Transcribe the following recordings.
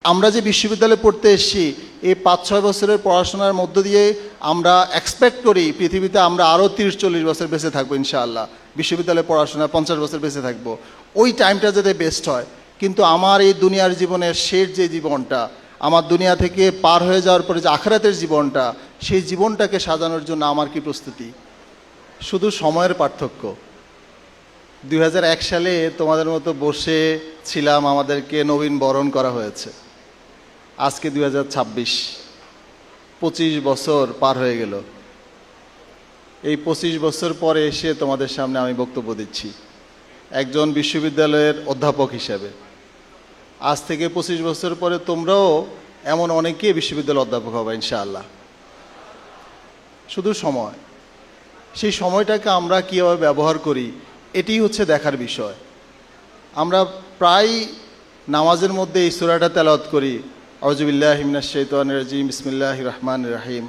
আমরা যে বিশ্ববিদ্যালয়ে পড়তে এসেছি এই ৫-৬ বছরের পড়াশোনার মধ্য দিয়ে আমরা এক্সপেক্ট করি পৃথিবীতে আমরা আরও ৩০-৪০ বছর বেঁচে থাকবো ইনশাআল্লাহ। বিশ্ববিদ্যালয়ে পড়াশোনা ৫০ বছর বেঁচে থাকবো, ওই টাইমটা যাতে বেস্ট হয়। কিন্তু আমার এই দুনিয়ার জীবনের শেষ যে জীবনটা, আমার দুনিয়া থেকে পার হয়ে যাওয়ার পরে যে আখিরাতের জীবনটা, সেই জীবনটাকে সাজানোর জন্য আমার কি প্রস্তুতি? শুধু সময়ের পার্থক্য। ২০০১ সালে তোমাদের মতো বসে ছিলাম, আমাদেরকে নবীন বরণ করা হয়েছে। আজকে ২০২৬, ২৫ বছর পার হয়ে গেল। এই ২৫ বছর পরে এসে তোমাদের সামনে আমি বক্তব্য দিচ্ছি একজন বিশ্ববিদ্যালয়ের অধ্যাপক হিসেবে। আজ থেকে ২৫ বছর পরে তোমরাও এমন অনেকেই বিশ্ববিদ্যালয়ের অধ্যাপক হবে ইনশাআল্লাহ। শুধু সময়, সেই সময়টাকে আমরা কীভাবে ব্যবহার করি এটি হচ্ছে দেখার বিষয়। আমরা প্রায় নামাজের মধ্যে এই সূরাটা তেলাওয়াত করি, আউযু বিল্লাহি মিনাশ শাইতানির রাজিম, বিসমিল্লাহির রহমানির রহিম,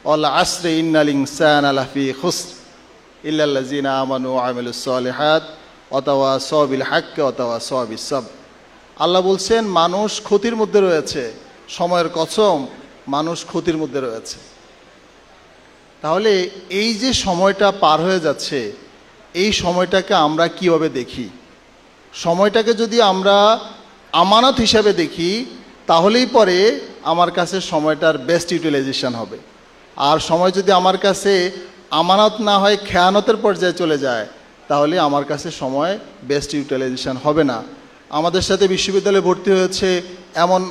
ওয়াল আসরি ইন্নাল ইনসানা লাফি খুসর ইল্লাল্লাযিনা আমানু ওয়া আমিলুস সালিহাত ওয়া তাওয়াসাউ বিল হাক্কি ওয়া তাওয়াসাউ বিস সাবর। আল্লাহ বলছেন মানুষ ক্ষতির মধ্যে রয়েছে, সময়ের কসম মানুষ ক্ষতির মধ্যে রয়েছে। তাহলে এই যে সময়টা পার হয়ে যাচ্ছে, এই সময়টাকে আমরা কিভাবে দেখি? সময়টাকে যদি আমরা আমানত হিসাবে দেখি তাহলেই পরে আমার কাছে সময়টার বেস্ট ইউটিলাইজেশন হবে। আর সময় যদি আমার কাছে আমানত না হয়, খেয়ানতের পর্যায়ে চলে যায়, তাহলে আমার কাছে সময় বেস্ট ইউটিলাইজেশন হবে না। আমাদের সাথে বিশ্ববিদ্যালয়ে ভর্তি হয়েছে এমন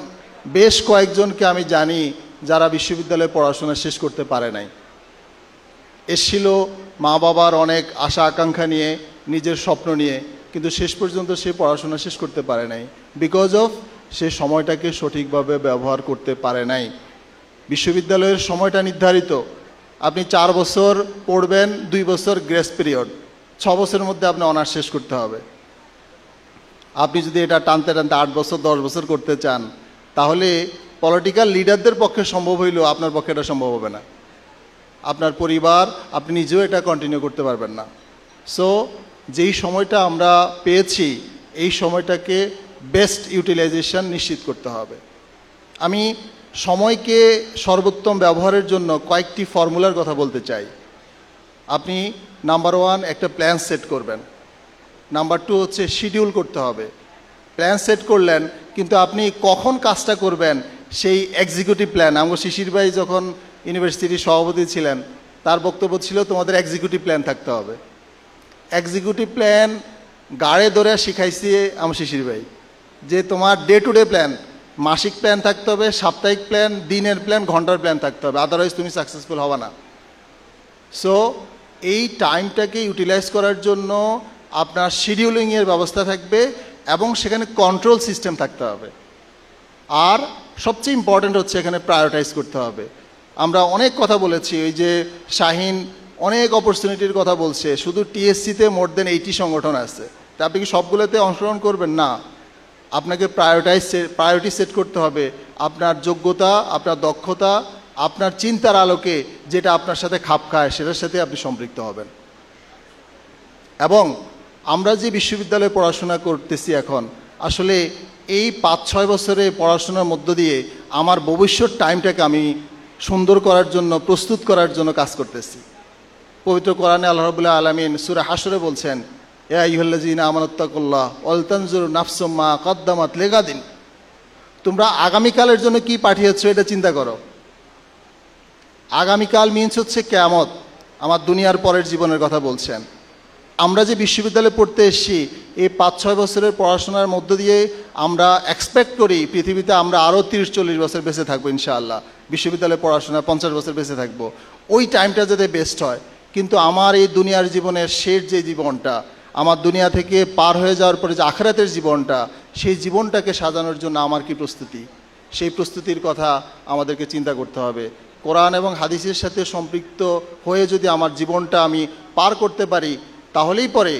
বেশ কয়েকজনকে আমি জানি যারা বিশ্ববিদ্যালয়ে পড়াশোনা শেষ করতে পারে নাই। এসেছিল মা বাবার অনেক আশা আকাঙ্ক্ষা নিয়ে, নিজের স্বপ্ন নিয়ে, কিন্তু শেষ পর্যন্ত সে পড়াশোনা শেষ করতে পারে নাই, বিকজ অফ সে সময়টাকে সঠিকভাবে ব্যবহার করতে পারে নাই। বিশ্ববিদ্যালয়ের সময়টা নির্ধারিত, আপনি 4 বছর পড়বেন, 2 বছর গ্রেস পিরিয়ড, 6 বছরের মধ্যে আপনি অনার্স শেষ করতে হবে। আপনি যদি এটা টানতে টানতে 8 বছর 10 বছর করতে চান, তাহলে পলিটিক্যাল লিডারদের পক্ষে সম্ভব হইলেও আপনার পক্ষে এটা সম্ভব হবে না। আপনার পরিবার, আপনি নিজেও এটা কন্টিনিউ করতে পারবেন না। সো যেই সময়টা আমরা পেয়েছি এই সময়টাকে বেস্ট ইউটিলাইজেশন নিশ্চিত করতে হবে। আমি সময়কে সর্বোত্তম ব্যবহারের জন্য কয়েকটি ফর্মুলার কথা বলতে চাই। আপনি নাম্বার 1 একটা প্ল্যান সেট করবেন। নাম্বার 2 হচ্ছে শিডিউল করতে হবে। প্ল্যান সেট করলেন, কিন্তু আপনি কখন কাজটা করবেন সেই এক্সিকিউটিভ প্ল্যান। আমার শিশির ভাই যখন ইউনিভার্সিটির সভাপতি ছিলেন, তার বক্তব্য ছিল তোমাদের এক্সিকিউটিভ প্ল্যান থাকতে হবে। এক্সিকিউটিভ প্ল্যান গাড়ে ধরে শিখাইছে আমার শিশির ভাই, যে তোমার ডে টু ডে প্ল্যান, মাসিক প্ল্যান থাকতে হবে, সাপ্তাহিক প্ল্যান, দিনের প্ল্যান, ঘন্টার প্ল্যান থাকতে হবে, আদারওয়াইজ তুমি সাকসেসফুল হবে না। সো এই টাইমটাকে ইউটিলাইজ করার জন্য আপনার শিডিউলিংয়ের ব্যবস্থা থাকবে এবং সেখানে কন্ট্রোল সিস্টেম থাকতে হবে। আর সবচেয়ে ইম্পর্ট্যান্ট হচ্ছে এখানে প্রায়োরিটাইজ করতে হবে। আমরা অনেক কথা বলেছি, ওই যে শাহিন অনেক অপরচুনিটির কথা বলছে, শুধু টিএসসিতে মোর দেন 80 সংগঠন আছে, তা আপনি কি সবগুলোতে অংশগ্রহণ করবেন? না, আপনাকে প্রায়োরিটি সেট করতে হবে। আপনার যোগ্যতা, আপনার দক্ষতা, আপনার চিন্তার আলোকে যেটা আপনার সাথে খাপ খায় সেটার সাথে আপনি সম্পৃক্ত হবেন। এবং আমরা যে বিশ্ববিদ্যালয়ে পড়াশোনা করতেছি এখন, আসলে এই 5-6 বছরে পড়াশোনার মধ্য দিয়ে আমার ভবিষ্যৎ টাইমটাকে আমি সুন্দর করার জন্য, প্রস্তুত করার জন্য কাজ করতেছি। পবিত্র কোরআনে আল্লাহ রাব্বুল আলামিন সূরা হাশরে বলছেন, ইয়া আইয়ুহাল্লাযীনা আমানুত্তাকুল্লাহ ওয়াল তানজুর নাফসুম মা কদ্দামাত লিগাদিন। তোমরা আগামীকালের জন্য কি পাঠিয়েছো এটা চিন্তা করো। আগামীকাল মিনস হচ্ছে কিয়ামত, আমার দুনিয়ার পরের জীবনের কথা বলছেন। আমরা যে বিশ্ববিদ্যালয়ে পড়তে এসেছি এই 5-6 বছরের পড়াশোনার মধ্য দিয়ে আমরা এক্সপেক্ট করি পৃথিবীতে আমরা আরও 30-40 বছর বেঁচে থাকবো ইনশাআল্লাহ। বিশ্ববিদ্যালয়ে পড়াশোনা 50 বছর বেঁচে থাকবো, ওই টাইমটা যাতে বেস্ট হয়। কিন্তু আমার এই দুনিয়ার জীবনের শেষ যে জীবনটা, আমার দুনিয়া থেকে পার হয়ে যাওয়ার পরে যে আখিরাতের জীবনটা, সেই জীবনটাকে সাজানোর জন্য আমার কি প্রস্তুতি? সেই প্রস্তুতির কথা আমাদেরকে চিন্তা করতে হবে। কোরআন এবং হাদিসের সাথে সম্পৃক্ত হয়ে যদি আমার জীবনটা আমি পার করতে পারি, তাহলেই পরে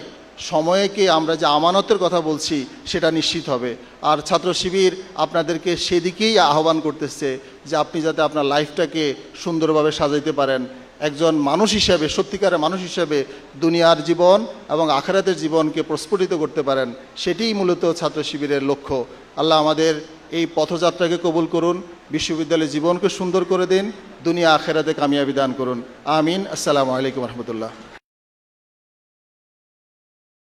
সময়কে আমরা যে আমানতের কথা বলছি সেটা নিশ্চিত হবে। আর ছাত্র শিবির আপনাদেরকে সেদিকেই আহ্বান করতেছে যে আপনি যাতে আপনার লাইফটাকে সুন্দরভাবে সাজাইতে পারেন, একজন মানুষ হিসাবে, সত্যিকারের মানুষ হিসাবে দুনিয়ার জীবন এবং আখিরাতের জীবনকে প্রস্ফুটিত করতে পারেন, সেটিই মূলত ছাত্র শিবিরের লক্ষ্য। আল্লাহ আমাদের এই পথযাত্রাকে কবুল করুন, বিশ্ববিদ্যালয়ের জীবনকে সুন্দর করে দিন, দুনিয়া আখেরাতে কামিয়াবি দান করুন। আমিন। আসসালামু আলাইকুম রহমতুল্লাহ।